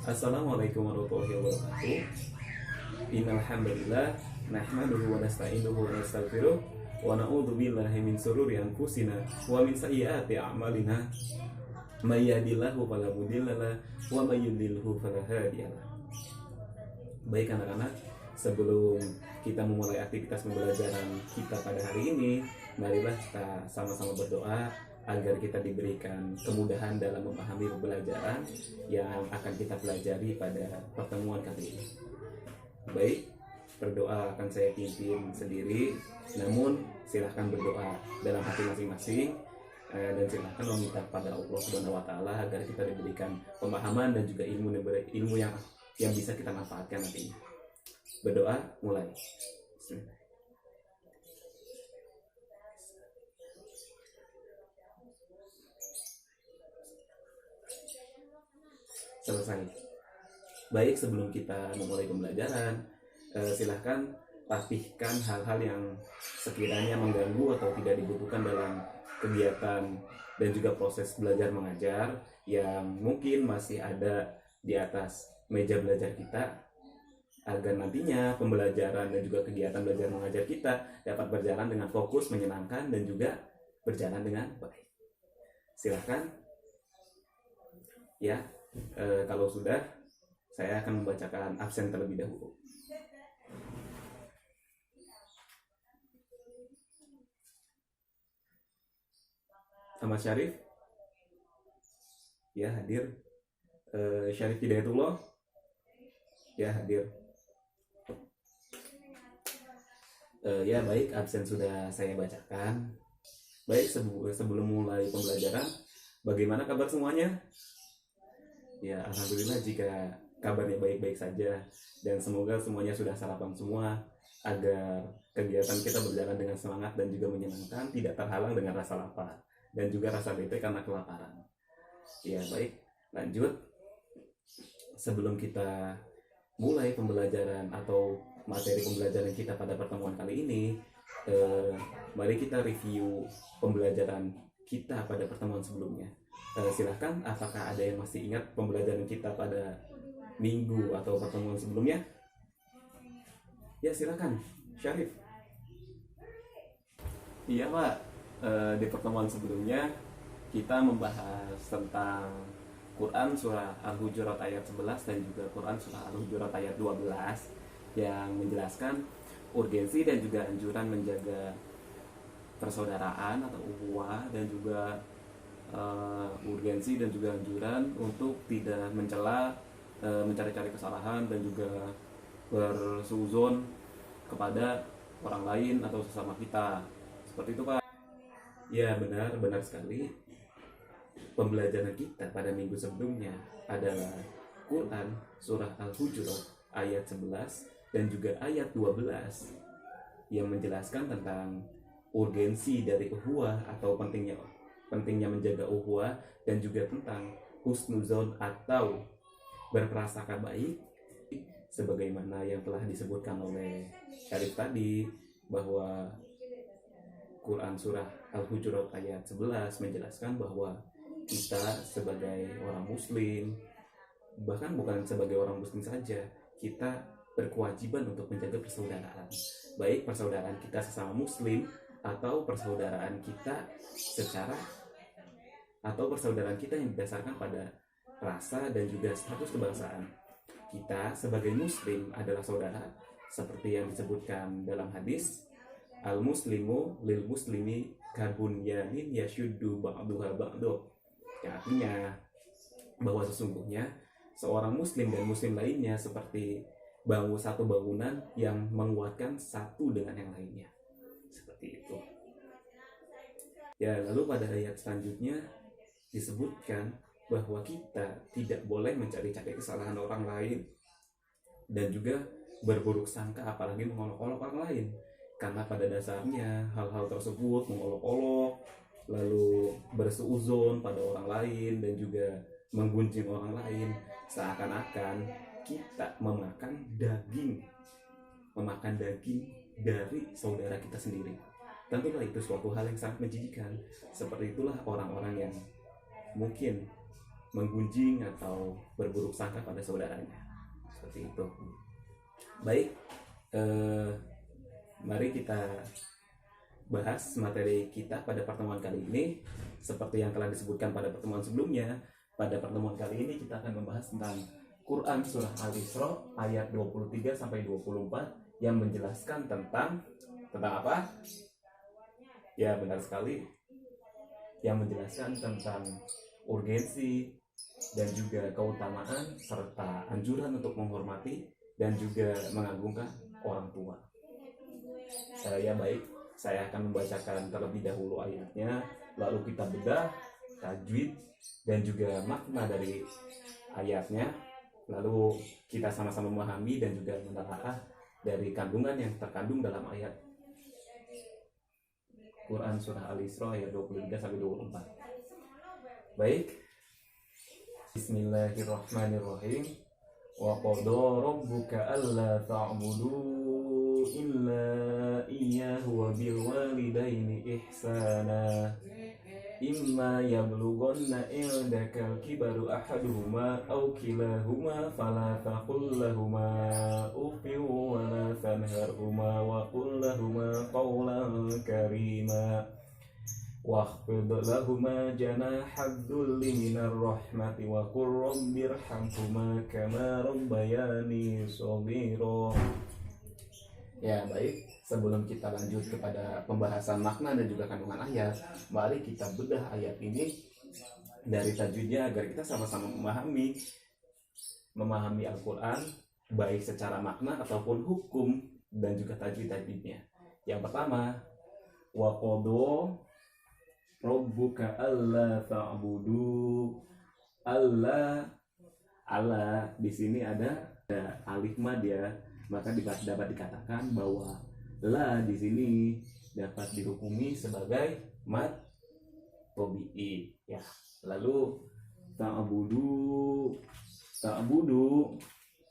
Assalamualaikum warahmatullahi wabarakatuh. Innal hamdalillah nahmaduhu wa nasta'inuhu wa nastaghfiruh wa na'udzu billahi min shururi anfusina wa min sayyiati a'malina. May yahdihillahu fala mudhillalah wa may yudhlilhu fala hadiyalah. Baik anak-anak, sebelum kita memulai aktivitas pembelajaran kita pada hari ini, marilah kita sama-sama berdoa agar kita diberikan kemudahan dalam memahami pembelajaran yang akan kita pelajari pada pertemuan kali ini. Baik, berdoa akan saya pimpin sendiri, namun silahkan berdoa dalam hati masing-masing dan silahkan meminta kepada Allah Subhanahu Wa Taala agar kita diberikan pemahaman dan juga ilmu yang bisa kita manfaatkan nantinya. Berdoa mulai. Bismillah. Selesai. Baik, sebelum kita memulai pembelajaran, silahkan rapihkan hal-hal yang sekiranya mengganggu atau tidak dibutuhkan dalam kegiatan dan juga proses belajar mengajar yang mungkin masih ada di atas meja belajar kita, agar nantinya pembelajaran dan juga kegiatan belajar mengajar kita dapat berjalan dengan fokus, menyenangkan, dan juga berjalan dengan baik. Silahkan ya. Kalau sudah, saya akan membacakan absen terlebih dahulu. Ahmad Syarif, ya hadir. Syarif Hidayatullah, ya hadir. Ya baik, absen sudah saya bacakan. Baik, sebelum mulai pembelajaran, bagaimana kabar semuanya? Ya, alhamdulillah jika kabarnya baik-baik saja, dan semoga semuanya sudah sarapan semua agar kegiatan kita berjalan dengan semangat dan juga menyenangkan, tidak terhalang dengan rasa lapar dan juga rasa bete karena kelaparan. Ya baik, lanjut. Sebelum kita mulai pembelajaran atau materi pembelajaran kita pada pertemuan kali ini, mari kita review pembelajaran kita pada pertemuan sebelumnya. Silahkan, apakah ada yang masih ingat pembelajaran kita pada minggu atau pertemuan sebelumnya? Ya silahkan, Syarif. Iya Pak, di pertemuan sebelumnya kita membahas tentang Quran surah Al-Hujurat ayat 11 dan juga Quran surah Al-Hujurat ayat 12 yang menjelaskan urgensi dan juga anjuran menjaga persaudaraan atau ukhuwah, dan juga urgensi dan juga anjuran untuk tidak mencela, mencari-cari kesalahan, dan juga bersuzon kepada orang lain atau sesama kita. Seperti itu Pak. Ya benar sekali. Pembelajaran kita pada minggu sebelumnya adalah Quran surah Al-Hujurat ayat 11 dan juga ayat 12 yang menjelaskan tentang urgensi dari ukhuwah atau pentingnya menjaga ukhuwah, dan juga tentang husnuzon atau berprasangka baik, sebagaimana yang telah disebutkan oleh Syarif tadi, bahwa Quran surah Al-Hujurat ayat 11 menjelaskan bahwa kita sebagai orang muslim, bahkan bukan sebagai orang muslim saja, kita berkewajiban untuk menjaga persaudaraan, baik persaudaraan kita sesama muslim atau persaudaraan kita yang berdasarkan pada rasa dan juga status kebangsaan. Kita sebagai muslim adalah saudara, seperti yang disebutkan dalam hadis, al-muslimu lil muslimi karbunyanin yashuddu ba'duha ba'du, yang artinya bahwa sesungguhnya seorang muslim dan muslim lainnya seperti satu bangunan yang menguatkan satu dengan yang lainnya. Seperti itu. Ya, lalu pada ayat selanjutnya disebutkan bahwa kita tidak boleh mencari-cari kesalahan orang lain dan juga berburuk sangka, apalagi mengolok-olok orang lain, karena pada dasarnya hal-hal tersebut, mengolok-olok lalu bersuuzon pada orang lain dan juga menggunjing orang lain, seakan-akan kita memakan daging dari saudara kita sendiri. Tentulah itu suatu hal yang sangat menjijikan. Seperti itulah orang-orang yang mungkin menggunjing atau berburuk sangka pada saudaranya. Seperti itu. Baik, mari kita bahas materi kita pada pertemuan kali ini. Seperti yang telah disebutkan pada pertemuan sebelumnya, pada pertemuan kali ini kita akan membahas tentang Quran Surah Al-Isra ayat 23 sampai 24 yang menjelaskan tentang apa? Ya, benar sekali. Yang menjelaskan tentang urgensi dan juga keutamaan serta anjuran untuk menghormati dan juga mengagungkan orang tua. Ya baik, saya akan membacakan terlebih dahulu ayatnya, lalu kita bedah tajwid dan juga makna dari ayatnya, lalu kita sama-sama memahami dan juga menelaah dari kandungan yang terkandung dalam ayat Quran Surah Al-Isra ayat 23 sampai 24. Baik. Bismillahirrahmanirrahim. Wa qada rabbuka alla ta'budu illa iyyahu wa bil walidaini ihsana. Imma yablughanna indaka kibaru ahaduhuma aw kilahuma fala taqul lahumā uffin wa la tanharhumā wa qul lahumā qawlan karīmā واخفض لهما جناح الذل من الرحمة وقل رب ارحمهما كما ربياني صغيرا. Ya baik, sebelum kita lanjut kepada pembahasan makna dan juga kandungan ayat, mari kita bedah ayat ini dari tajwidnya agar kita sama-sama memahami Al-Quran baik secara makna ataupun hukum dan juga tajwid-tajwidnya. Yang pertama, wa qada rabbuka alla ta'budu. Allah di sini ada alif mad ya, maka dapat dikatakan bahwa la di sini dapat dihukumi sebagai mad tabi'i ya. Lalu ta'budu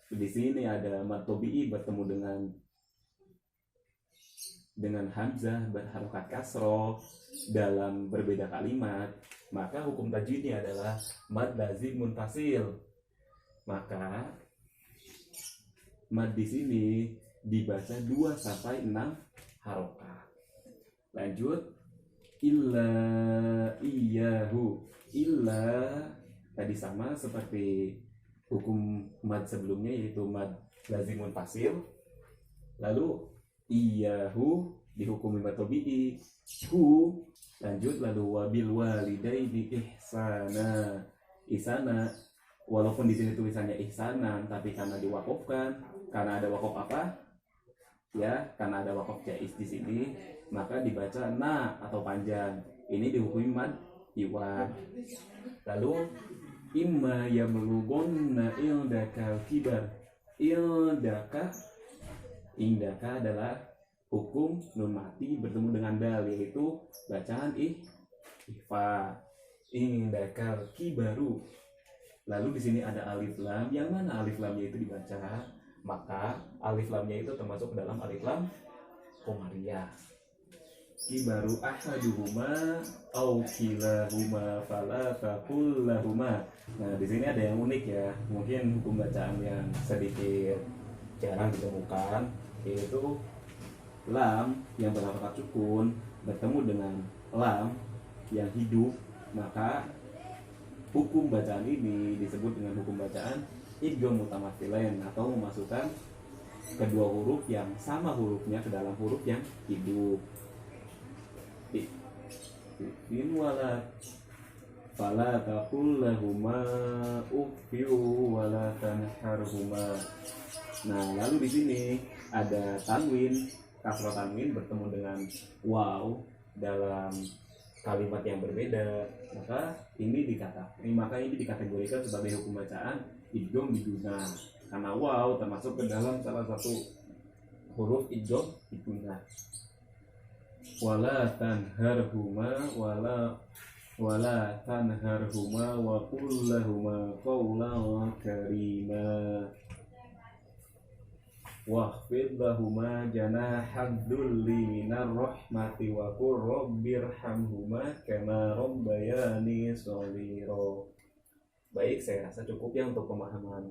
di sini ada mad tabi'i bertemu dengan hamzah berharokat kasroh dalam berbeda kalimat, maka hukum tajwidnya adalah mad lazim munfasil. Maka mad di sini dibaca 2 sampai 6 harokat. Lanjut, illa iyyahu. Illa tadi sama seperti hukum mad sebelumnya, yaitu mad lazim munfasil. Lalu iyyahu dihukumi mad tabi'i. Hu lanjut, lalu wabil walidaini ihsana. Ihsana walaupun di sini tulisannya ihsanan, tapi karena diwakofkan, karena ada wakof apa? Ya, karena ada wakof jaiz di sini, maka dibaca na atau panjang. Ini dihukumi mad iwad. Lalu imma yablughanna indaka kibar. Indaka adalah hukum nun mati bertemu dengan dal, yaitu bacaan ihfa. Indakal kibaru. Lalu di sini ada alif lam, yang mana alif lamnya itu dibaca, maka alif lamnya itu termasuk ke dalam alif lam qamariyah. Kibaru ahaduhuma au kilahuma fala taqul lahuma. Nah, di sini ada yang unik ya, mungkin hukum bacaan yang sedikit jarang ditemukan, yaitu lam yang berharokat sukun bertemu dengan lam yang hidup, maka hukum bacaan ini disebut dengan hukum bacaan idgham mutamathilain, atau memasukkan kedua huruf yang sama hurufnya ke dalam huruf yang hidup. In wala fala taqul lahumā uffin wa la tanharhumā. Nah, lalu di sini ada tanwin, kasroh tanwin bertemu dengan waw dalam kalimat yang berbeda, maka ini dikategorikan sebagai hukum bacaan idgham biguna, karena waw termasuk ke dalam salah satu huruf idgham biguna. Wala tanharhuma wala tanharhuma wa qul lahumā qawlan karīmā. Wakhfid lahuma janahad dhulli minar rahmati wa qur rabbirhamhuma kama rabbayani shaghira. Baik, saya rasa cukup ya untuk pemahaman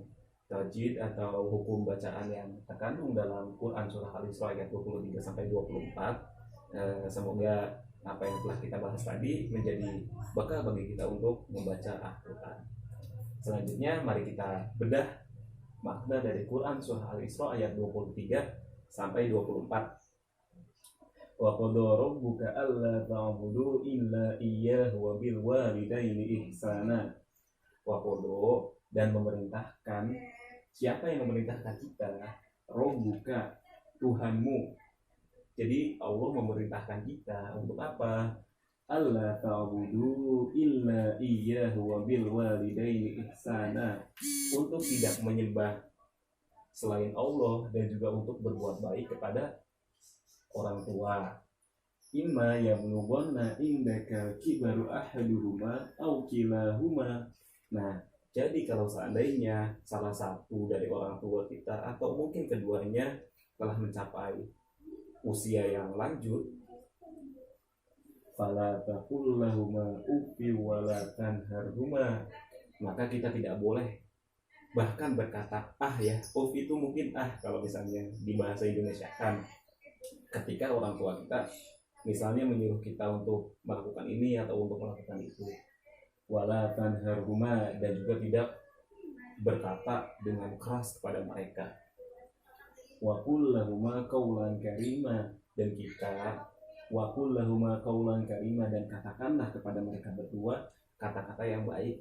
tajwid atau hukum bacaan yang terkandung dalam Quran surah Al-Isra ayat 23 sampai 24. Semoga apa yang telah kita bahas tadi menjadi bekal bagi kita untuk membaca Al-Quran. Selanjutnya mari kita bedah makna dari Quran surah Al-Isra ayat 23 sampai 24. Wa qadara rabbuka alla ta'budu illa iyyahu wa bil walidaini ihsana. Wa qadara, dan memerintahkan. Siapa yang memerintahkan kita? Rabbuka, Tuhanmu. Jadi Allah memerintahkan kita untuk apa? Alla ta'budu illa iyyahu wa bil walidaini ihsana, untuk tidak menyembah selain Allah dan juga untuk berbuat baik kepada orang tua. Imma yablughanna indaka kibaru ahaduhuma aw kilahuma. Nah, jadi kalau seandainya salah satu dari orang tua kita atau mungkin keduanya telah mencapai usia yang lanjut, fala taqul lahuma uffi wa la tanharhuma, maka kita tidak boleh bahkan berkata ya. Itu mungkin kalau misalnya di bahasa Indonesia kan, ketika orang tua kita misalnya menyuruh kita untuk melakukan ini atau untuk melakukan itu. Wala tanharhuma, dan juga tidak berkata dengan keras kepada mereka. Wa qul lahuma qawlan karima, dan kita wa qul lahuma qawlan karima, dan katakanlah kepada mereka berdua kata-kata yang baik.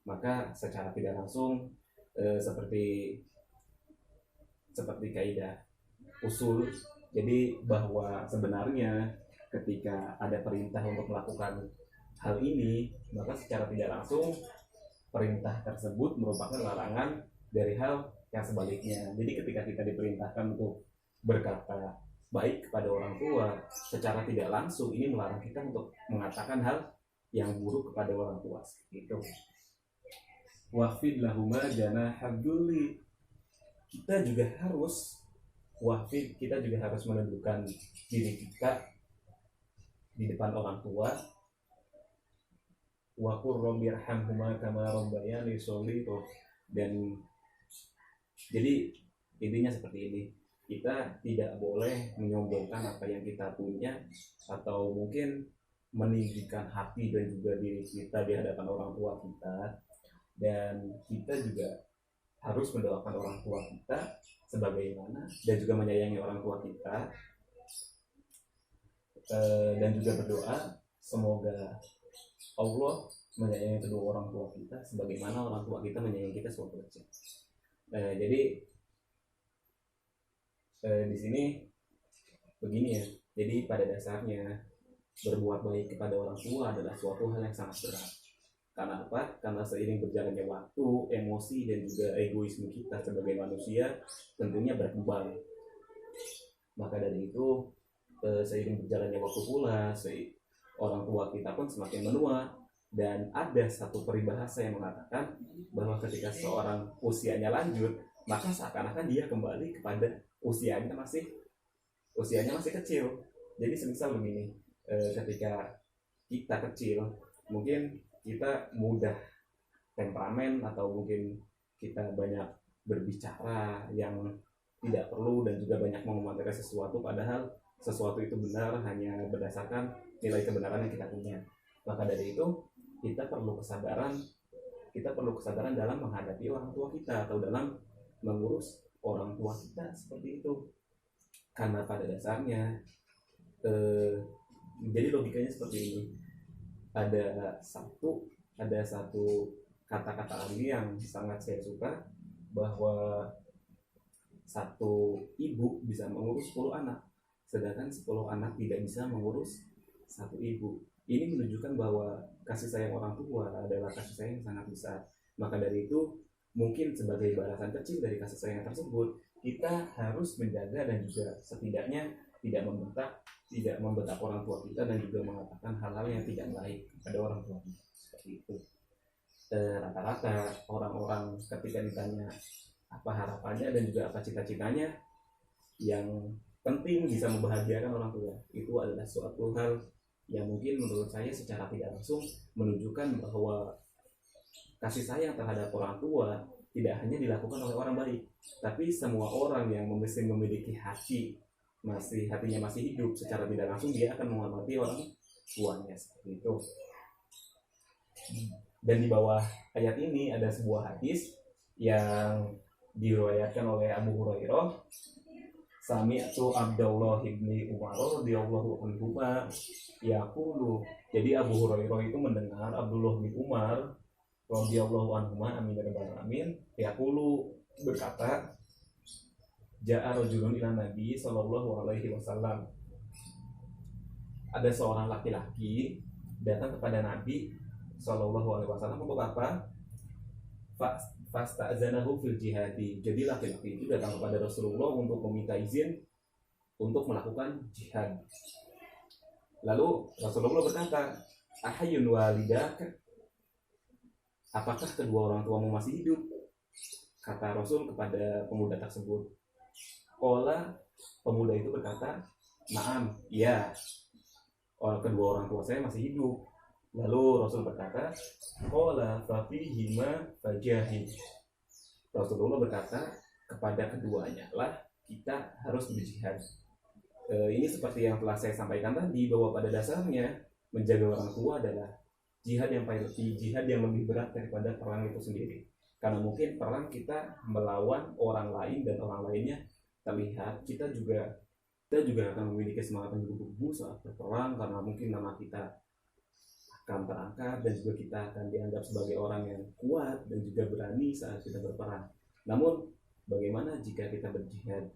Maka secara tidak langsung seperti kaidah usul, jadi bahwa sebenarnya ketika ada perintah untuk melakukan hal ini, maka secara tidak langsung perintah tersebut merupakan larangan dari hal yang sebaliknya. Jadi ketika kita diperintahkan untuk berkata baik kepada orang tua, secara tidak langsung ini melarang kita untuk mengatakan hal yang buruk kepada orang tua. Itu. Wahfid lahuma janahad dzulli. Kita juga harus menundukkan diri kita di depan orang tua. Wa qur rabbirhamhuma kama rabbayani shaghira. Dan jadi intinya seperti ini, kita tidak boleh menyombongkan apa yang kita punya atau mungkin meninggikan hati dan juga diri kita di hadapan orang tua kita. Dan kita juga harus mendoakan orang tua kita sebagaimana, dan juga menyayangi orang tua kita, dan juga berdoa semoga Allah menyayangi kedua orang tua kita sebagaimana orang tua kita menyayangi kita sewaktu kecil. Jadi di sini begini ya. Jadi pada dasarnya berbuat baik kepada orang tua adalah suatu hal yang sangat berat. Karena apa? Karena seiring berjalannya waktu, emosi dan juga egoisme kita sebagai manusia tentunya berkembang. Maka dari itu, seiring berjalannya waktu pula, orang tua kita pun semakin menua. Dan ada satu peribahasa yang mengatakan bahwa ketika seorang usianya lanjut, maka seakan-akan dia kembali kepada usianya masih kecil. Jadi semisal begini, ketika kita kecil, mungkin kita mudah temperamen atau mungkin kita banyak berbicara yang tidak perlu dan juga banyak mengomentari sesuatu, padahal sesuatu itu benar hanya berdasarkan nilai kebenaran yang kita punya. Maka dari itu kita perlu kesadaran dalam menghadapi orang tua kita atau dalam mengurus orang tua kita seperti itu. Karena pada dasarnya jadi logikanya seperti ini. Ada satu kata-kata lagi yang sangat saya suka, bahwa satu ibu bisa mengurus 10 anak, sedangkan 10 anak tidak bisa mengurus satu ibu. Ini menunjukkan bahwa kasih sayang orang tua adalah kasih sayang yang sangat besar. Maka dari itu, mungkin sebagai balasan kecil dari kasih sayang tersebut, kita harus menjaga dan juga setidaknya tidak membentak orang tua kita dan juga mengatakan hal-hal yang tidak baik kepada orang tua kita. Seperti itu. Rata-rata orang-orang ketika ditanya apa harapannya dan juga apa cita-citanya, yang penting bisa membahagiakan orang tua, itu adalah suatu hal yang mungkin menurut saya secara tidak langsung menunjukkan bahwa kasih sayang terhadap orang tua tidak hanya dilakukan oleh orang baik, tapi semua orang yang memiliki hatinya masih hidup, secara tidak langsung dia akan menghormati orang tuanya seperti itu. Dan di bawah ayat ini ada sebuah hadis yang diriwayatkan oleh Abu Hurairah, Sami'tu Abdullah ibni Umar radhiyallahu anhu yaqulu. Jadi Abu Hurairah itu mendengar Abdullah bin Umar radhiyallahu anhu, amin ya rabbal alamin, yaqulu berkata, Ja'a rajulun ila Nabi sallallahu alaihi wasallam. Ada seorang laki-laki datang kepada Nabi sallallahu alaihi wasallam untuk apa? Fasta'zanahu fil jihadi. Jadi laki-laki itu datang kepada Rasulullah untuk meminta izin untuk melakukan jihad. Lalu Rasulullah berkata, Ahayyun walidak? Apakah kedua orang tuamu masih hidup? Kata Rasul kepada pemuda tersebut. Qala, pemuda itu berkata, Naam, iya. Kedua orang tua saya masih hidup. Lalu Rasul berkata, Qala fafihima fajahid. Rasulullah berkata, kepada keduanya lah kita harus berjihad. Ini seperti yang telah saya sampaikan tadi, bahwa pada dasarnya menjaga orang tua adalah jihad yang lebih berat daripada perang itu sendiri. Karena mungkin perang kita melawan orang lain dan orang lainnya terlihat, kita juga akan memiliki semangat yang bertumbuh saat berperang, karena mungkin nama kita akan terangkat dan juga kita akan dianggap sebagai orang yang kuat dan juga berani saat kita berperang. Namun bagaimana jika kita berjihad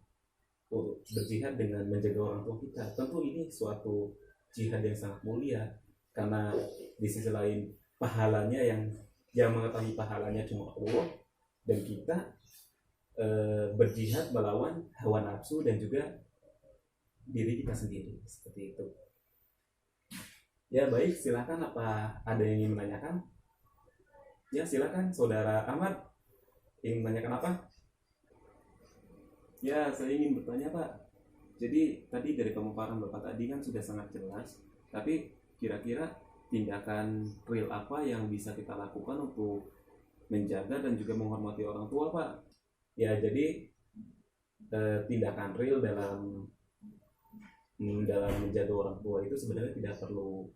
dengan menjaga orang tua kita? Tentu ini suatu jihad yang sangat mulia, karena di sisi lain pahalanya yang mengetahui pahalanya cuma Allah, dan kita berjihad melawan hawa nafsu dan juga diri kita sendiri, seperti itu. Ya baik, silakan, apa ada yang ingin menanyakan? Ya silakan, saudara Ahmad, ingin menanyakan apa? Ya, saya ingin bertanya Pak. Jadi tadi dari pemaparan Bapak tadi kan sudah sangat jelas, tapi kira-kira tindakan real apa yang bisa kita lakukan untuk menjaga dan juga menghormati orang tua Pak? Ya jadi tindakan real dalam menjaga orang tua itu sebenarnya tidak perlu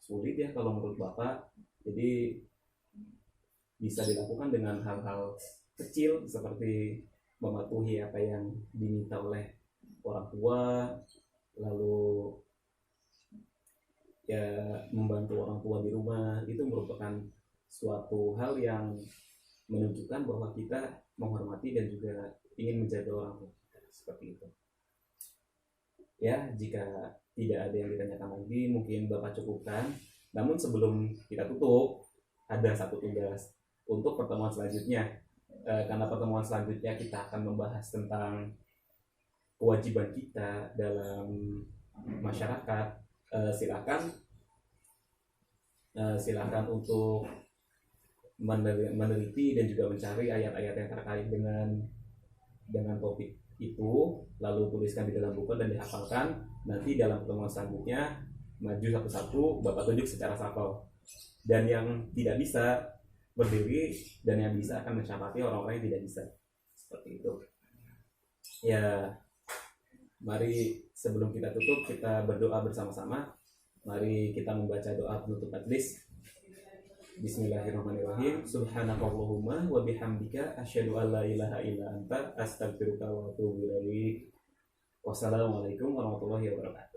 sulit ya kalau menurut Bapak. Jadi bisa dilakukan dengan hal-hal kecil seperti mematuhi apa yang diminta oleh orang tua, lalu ya membantu orang tua di rumah. Itu merupakan suatu hal yang menunjukkan bahwa kita menghormati dan juga ingin menjaga orang tua kita, seperti itu. Ya, jika tidak ada yang ditanyakan lagi, mungkin Bapak cukupkan. Namun sebelum kita tutup, ada satu tugas untuk pertemuan selanjutnya. Karena pertemuan selanjutnya kita akan membahas tentang kewajiban kita dalam masyarakat. Silakan untuk meneliti dan juga mencari ayat-ayat yang terkait dengan topik itu, lalu tuliskan di dalam buku dan dihafalkan. Nanti dalam pertemuan selanjutnya maju satu-satu Bapak tunjuk secara safal, dan yang tidak bisa berdiri dan yang bisa akan mensyafati orang-orang yang tidak bisa, seperti itu. Ya, mari sebelum kita tutup kita berdoa bersama-sama. Mari kita membaca doa penutup majlis. Bismillahirrahmanirrahim. Subhanakallahumma wa bihamdika asyhadu an la ilaha illa anta astaghfiruka wa atubu ilaik. Wassalamualaikum warahmatullahi wabarakatuh.